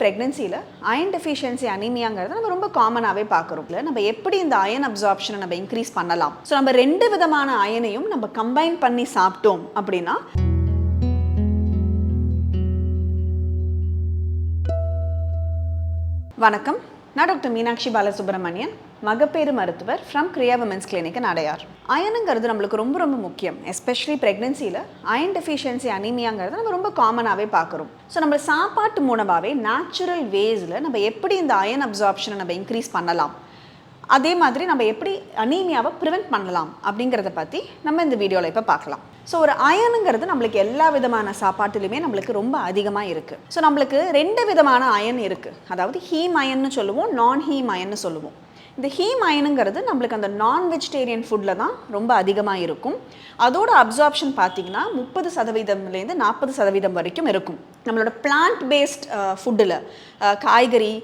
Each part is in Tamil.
பிரெக்னன்சியில் அயன் டெஃபிஷியன்சி அனீமியாங்கிறது நம்ம ரொம்ப காமனாகவே பார்க்குறோம். நம்ம எப்படி இந்த அயன் அப்சார்ப்ஷனை நம்ம இன்க்ரீஸ் பண்ணலாம்? ஸோ நம்ம 2 விதமான அயனையும் நம்ம கம்பைன் பண்ணி சாப்பிட்டோம் அப்படின்னா வணக்கம், நான் டாக்டர் மீனாட்சி பாலசுப்ரமணியன், மகப்பேறு மருத்துவர் ஃப்ரம் கிரியா விமென்ஸ் கிளினிக் இன் அடையார். அயனுங்கிறது நம்மளுக்கு ரொம்ப ரொம்ப முக்கியம். எஸ்பெஷலி ப்ரெக்னென்சியில் அயன் டெஃபிஷியன்சி அனீமியாங்கிறது நம்ம ரொம்ப காமனாகவே பார்க்குறோம். ஸோ நம்ம சாப்பாட்டு மூலமாகவே நேச்சுரல் வேஸில் நம்ம எப்படி இந்த அயன் அப்சார்ப்ஷனை நம்ம இன்க்ரீஸ் பண்ணலாம், அதே மாதிரி நம்ம எப்படி அனீமியாவை ப்ரிவெண்ட் பண்ணலாம் அப்படிங்கிறத பற்றி நம்ம இந்த வீடியோவில் இப்போ பார்க்கலாம். ஸோ ஒரு அயனுங்கிறது நம்மளுக்கு எல்லா விதமான சாப்பாட்டுலையுமே நம்மளுக்கு ரொம்ப அதிகமாக இருக்குது. ஸோ நம்மளுக்கு 2 விதமான அயன் இருக்குது. அதாவது ஹீம் அயன்னு சொல்லுவோம், நான் ஹீம் அயன்னு சொல்லுவோம். இந்த ஹீம் அயனுங்கிறது நம்மளுக்கு அந்த நான் வெஜிடேரியன் ஃபுட்டில் தான் ரொம்ப அதிகமாக இருக்கும். அதோட அப்சார்ப்ஷன் பார்த்திங்கன்னா 30%லேருந்து 40% வரைக்கும் இருக்கும். நம்மளோட பிளான்ட் பேஸ்ட் ஃபுட்டில் காய்கறி,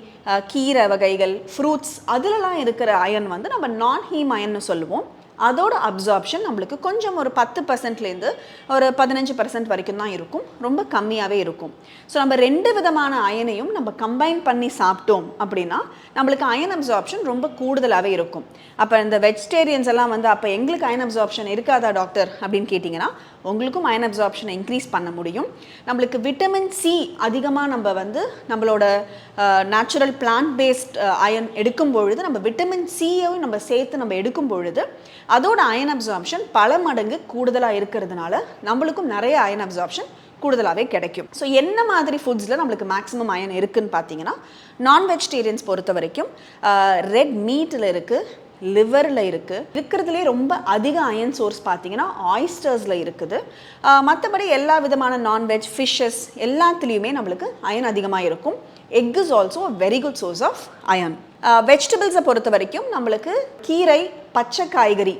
கீரை வகைகள், ஃப்ரூட்ஸ் அதிலலாம் இருக்கிற அயன் வந்து நம்ம நான் ஹீம் அயன்னு சொல்லுவோம். அதோட அப்சார்ப்ஷன் நம்மளுக்கு கொஞ்சம் ஒரு 10%லேருந்து ஒரு 15% வரைக்கும் தான் இருக்கும், ரொம்ப கம்மியாகவே இருக்கும். ஸோ நம்ம 2 விதமான அயனையும் நம்ம கம்பைன் பண்ணி சாப்பிட்டோம் அப்படின்னா நம்மளுக்கு அயன் அப்சார்ப்ஷன் ரொம்ப கூடுதலாகவே இருக்கும். அப்போ இந்த வெஜிடேரியன்ஸ் எல்லாம் வந்து அப்போ எங்களுக்கு அயன் அப்சார்ப்ஷன் இருக்காதா டாக்டர் அப்படின்னு கேட்டிங்கன்னா உங்களுக்கும் அயன் அப்சார்ப்ஷனை இன்க்ரீஸ் பண்ண முடியும். நம்மளுக்கு விட்டமின் சி அதிகமாக நம்ம வந்து நம்மளோட நேச்சுரல் பிளான்ட் பேஸ்ட் அயன் எடுக்கும் பொழுது, நம்ம விட்டமின் சியையும் நம்ம சேர்த்து நம்ம எடுக்கும் பொழுது அதோட அயன் அப்சார்ப்ஷன் பல மடங்கு கூடுதலாக இருக்கிறதுனால நம்மளுக்கும் நிறைய அயன் அப்சார்ப்ஷன் கூடுதலாகவே கிடைக்கும். ஸோ என்ன மாதிரி ஃபுட்ஸில் நம்மளுக்கு மேக்ஸிமம் அயன் இருக்குதுன்னு பார்த்தீங்கன்னா, நான் வெஜிடேரியன்ஸ் பொறுத்த வரைக்கும் ரெட் மீட்டில் இருக்குது, லிவரில் இருக்கிறதுலே ரொம்ப அதிக அயன் சோர்ஸ் பார்த்தீங்கன்னா ஆயிஸ்டர்ஸில் இருக்குது. மற்றபடி எல்லா விதமான நான்வெஜ், ஃபிஷ்ஷஸ் எல்லாத்துலேயுமே நம்மளுக்கு அயன் அதிகமாக இருக்கும். Egg is also a very good source of iron. வெஜிடபிள்ஸை பொறுத்த வரைக்கும் நம்மளுக்கு கீரை, பச்சை காய்கறி,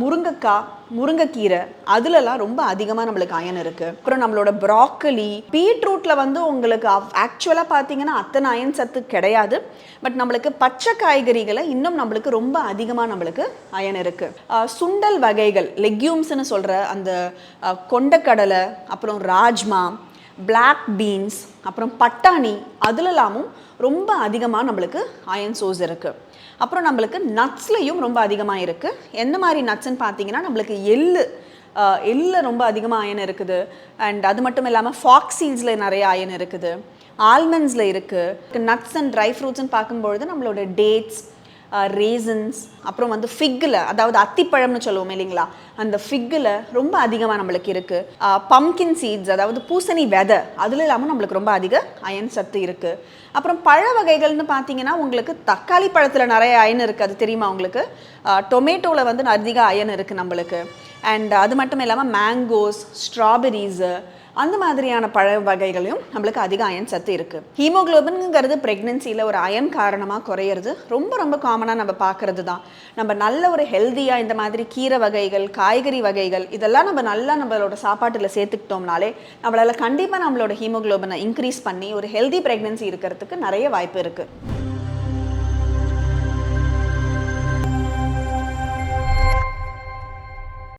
முருங்கைக்காய், முருங்கைக்கீரை அதுலலாம் ரொம்ப அதிகமாக நம்மளுக்கு அயன் இருக்குது. அப்புறம் நம்மளோட ப்ராக்கலி, பீட்ரூட்டில் வந்து உங்களுக்கு ஆக்சுவலாக பார்த்தீங்கன்னா அத்தனை அயன் சத்து கிடையாது. பட் நம்மளுக்கு பச்சை காய்கறிகளை இன்னும் நம்மளுக்கு ரொம்ப அதிகமாக நம்மளுக்கு அயன் இருக்குது. சுண்டல் வகைகள், லெக்யூம்ஸ்னு சொல்கிற அந்த கொண்டக்கடலை, அப்புறம் ராஜ்மா, பிளாக் பீன்ஸ், அப்புறம் பட்டாணி அதுலலாமும் ரொம்ப அதிகமாக நம்மளுக்கு அயன் சோர்ஸ் இருக்குது. அப்புறம் நம்மளுக்கு நட்ஸ்லையும் ரொம்ப அதிகமாக இருக்குது. எந்த மாதிரி நட்ஸ்ன்னு பார்த்தீங்கன்னா நம்மளுக்கு எள்ளு ரொம்ப அதிகமாக அயன் இருக்குது. அண்ட் அது மட்டும் இல்லாமல் ஃபாக்ஸ் சீட்ஸில் நிறைய அயன் இருக்குது, ஆல்மண்ட்ஸில் இருக்குது. நட்ஸ் அண்ட் ட்ரை ஃப்ரூட்ஸ்ன்னு பார்க்கும்பொழுது நம்மளோட டேட்ஸ், ரேசன்ஸ், அப்புறம் வந்து ஃபிக்கில், அதாவது அத்திப்பழம்னு சொல்லுவோம் இல்லைங்களா, அந்த ஃபிக்கில் ரொம்ப அதிகமாக நம்மளுக்கு இருக்குது. பம்கின் சீட்ஸ், அதாவது பூசணி விதை, அதில் இல்லாமல் நம்மளுக்கு ரொம்ப அதிக அயன் சத்து இருக்குது. அப்புறம் பழ வகைகள்னு பார்த்தீங்கன்னா உங்களுக்கு தக்காளி பழத்தில் நிறைய அயன் இருக்குது, அது தெரியுமா உங்களுக்கு? டொமேட்டோவில் வந்து அதிக அயன் இருக்குது நம்மளுக்கு. அண்ட் அது மட்டும் இல்லாமல் மேங்கோஸ், ஸ்ட்ராபெரிஸு அந்த மாதிரியான பழ வகைகளையும் நம்மளுக்கு அதிக அயன் சத்து இருக்குது. ஹீமோக்ளோபின்ங்கிறது ப்ரெக்னென்சியில் ஒரு அயன் காரணமாக குறையிறது ரொம்ப ரொம்ப காமனாக நம்ம பார்க்குறது தான். நம்ம நல்ல ஒரு ஹெல்த்தியாக இந்த மாதிரி கீரை வகைகள், காய்கறி வகைகள் இதெல்லாம் நம்ம நல்லா நம்மளோட சாப்பாட்டில் சேர்த்துக்கிட்டோம்னாலே நம்மளால் கண்டிப்பாக நம்மளோட ஹீமோக்ளோபினை இன்க்ரீஸ் பண்ணி ஒரு ஹெல்தி ப்ரெக்னென்சி இருக்கிறதுக்கு நிறைய வாய்ப்பு இருக்குது.